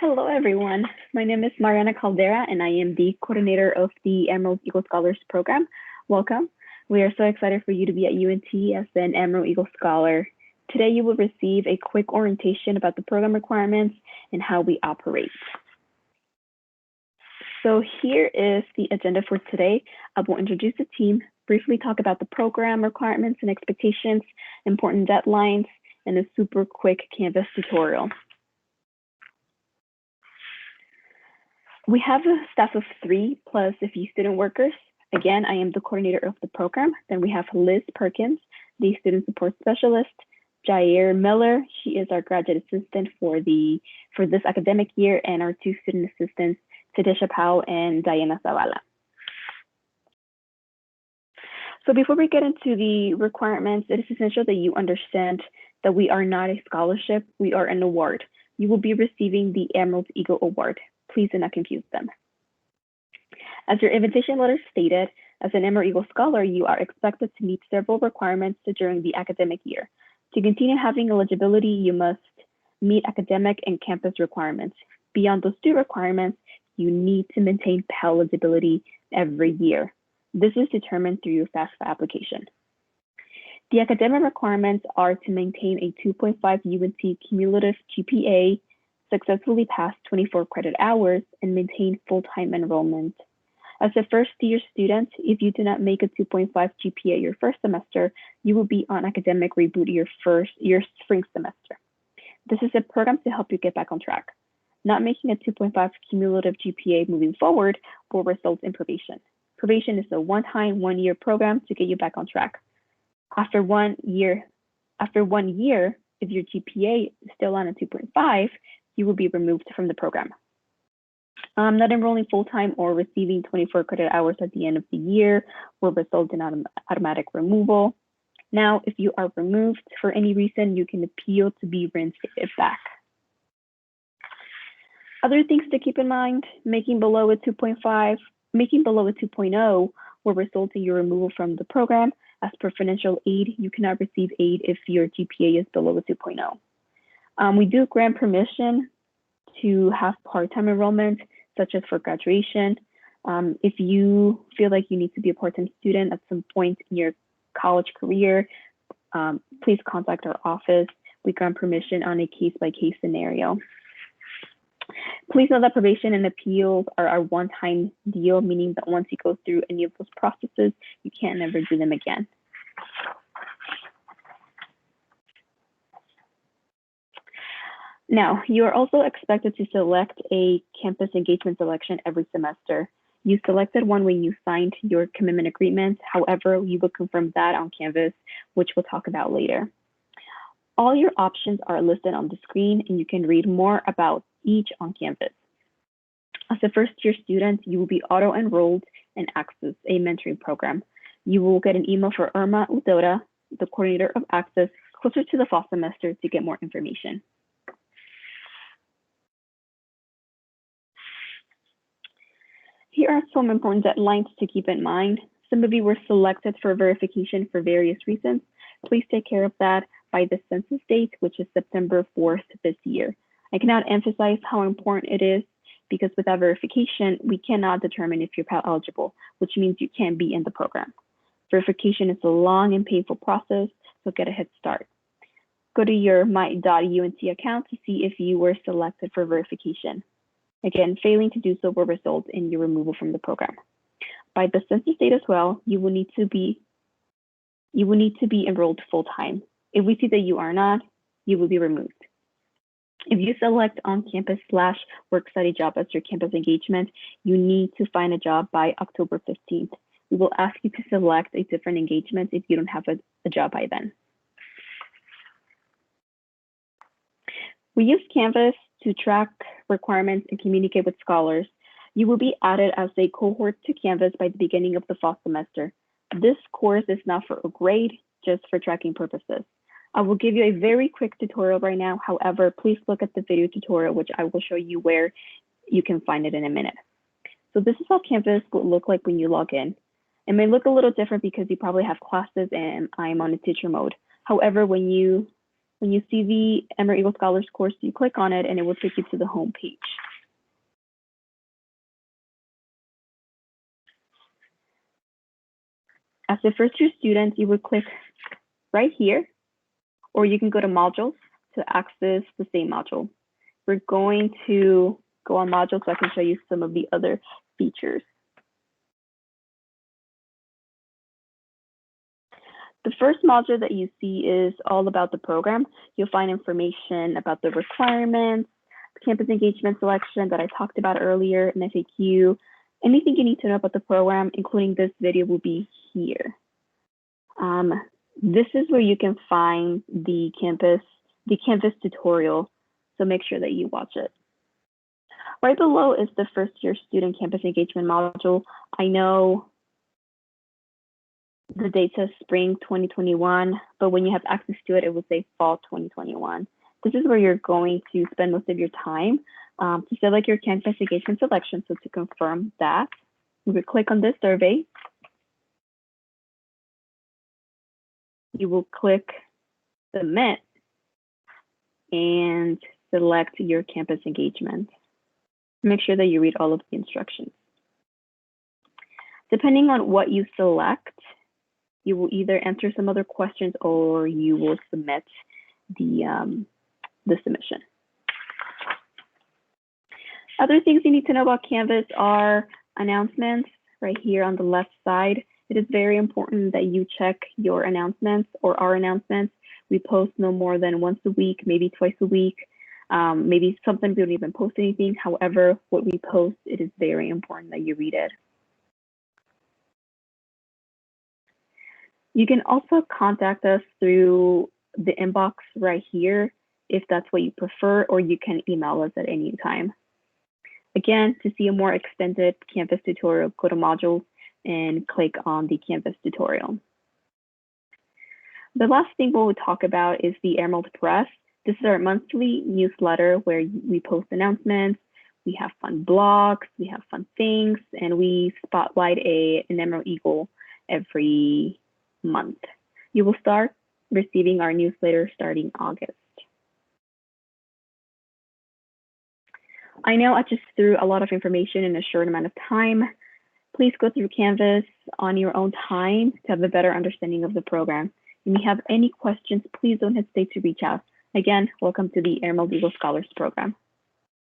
Hello, everyone. My name is Mariana Caldera, and I am the coordinator of the Emerald Eagle Scholars Program. Welcome. We are so excited for you to be at UNT as an Emerald Eagle Scholar. Today, you will receive a quick orientation about the program requirements and how we operate. So here is the agenda for today. I will introduce the team, briefly talk about the program requirements and expectations, important deadlines, and a super quick Canvas tutorial. We have a staff of 3 plus a few student workers. Again, I am the coordinator of the program. Then we have Liz Perkins, the student support specialist, Jair Miller. She is our graduate assistant for this academic year, and our 2 student assistants, Tadisha Powell and Diana Zavala. So before we get into the requirements, it is essential that you understand that we are not a scholarship, we are an award. You will be receiving the Emerald Eagle Award. Please do not confuse them. As your invitation letter stated, as an Emerald Eagle Scholar, you are expected to meet several requirements during the academic year. To continue having eligibility, you must meet academic and campus requirements. Beyond those 2 requirements, you need to maintain Pell eligibility every year. This is determined through your FAFSA application. The academic requirements are to maintain a 2.5 UNT cumulative GPA, successfully pass 24 credit hours, and maintain full-time enrollment. As a first-year student, if you do not make a 2.5 GPA your first semester, you will be on academic reboot your spring semester. This is a program to help you get back on track. Not making a 2.5 cumulative GPA moving forward will result in probation. Probation is a one-time, one-year program to get you back on track. After one year, if your GPA is still on a 2.5, you will be removed from the program. Not enrolling full-time or receiving 24 credit hours at the end of the year will result in automatic removal. Now, if you are removed for any reason, you can appeal to be reinstated back. Other things to keep in mind: making below a 2.0 will result in your removal from the program. As per financial aid, you cannot receive aid if your GPA is below a 2.0. We do grant permission to have part-time enrollment, such as for graduation. If you feel like you need to be a part-time student at some point in your college career, please contact our office. We grant permission on a case-by-case scenario. Please know that probation and appeals are a one-time deal, meaning that once you go through any of those processes, you can't never do them again. Now, you are also expected to select a campus engagement selection every semester. You selected one when you signed your commitment agreement. However, you will confirm that on Canvas, which we'll talk about later. All your options are listed on the screen, and you can read more about each on Canvas. As a first-year student, you will be auto-enrolled and access a mentoring program. You will get an email from Irma Udota, the coordinator of Access, closer to the fall semester to get more information. Here are some important deadlines to keep in mind. Some of you were selected for verification for various reasons. Please take care of that by the census date, which is September 4th this year. I cannot emphasize how important it is, because without verification, we cannot determine if you're Pell eligible, which means you can't be in the program. Verification is a long and painful process, so get a head start. Go to your my.unt account to see if you were selected for verification. Again, failing to do so will result in your removal from the program. By the census date as well, you will need to be enrolled full-time. If we see that you are not, you will be removed. If you select on-campus/work study job as your campus engagement, you need to find a job by October 15th. We will ask you to select a different engagement if you don't have a job by then. We use Canvas to track requirements and communicate with scholars. You will be added as a cohort to Canvas by the beginning of the fall semester. This course is not for a grade, just for tracking purposes. I will give you a very quick tutorial right now. However, please look at the video tutorial, which I will show you where you can find it in a minute. So this is how Canvas will look like when you log in. It may look a little different because you probably have classes and I'm on a teacher mode. However, when you see the Emerald Eagle Scholars course, you click on it and it will take you to the home page. As a first-year student, you would click right here, or you can go to modules to access the same module. We're going to go on modules so I can show you some of the other features. The first module that you see is all about the program. You'll find information about the requirements, campus engagement selection that I talked about earlier, an FAQ. Anything you need to know about the program, including this video, will be here. This is where you can find the Canvas tutorial, so make sure that you watch it. Right below is the first year student campus engagement module. I know the date says spring 2021, but when you have access to it, it will say fall 2021. This is where you're going to spend most of your time to select your campus engagement selection. So to confirm that, you would click on this survey. You will click submit and select your campus engagement. Make sure that you read all of the instructions. Depending on what you select, you will either answer some other questions or you will submit the submission. Other things you need to know about Canvas are announcements right here on the left side. It is very important that you check your announcements or our announcements. We post no more than once a week, maybe twice a week. Maybe sometimes we don't even post anything. However, what we post, it is very important that you read it. You can also contact us through the inbox right here if that's what you prefer, or you can email us at any time. Again, to see a more extended Canvas tutorial, go to modules and click on the Canvas tutorial. The last thing we'll talk about is the Emerald Press. This is our monthly newsletter where we post announcements, we have fun blogs, we have fun things, and we spotlight an Emerald Eagle every month. You will start receiving our newsletter starting August. I know I just threw a lot of information in a short amount of time. Please go through Canvas on your own time to have a better understanding of the program. If you have any questions, please don't hesitate to reach out. Again, welcome to the Emerald Eagle Scholars Program.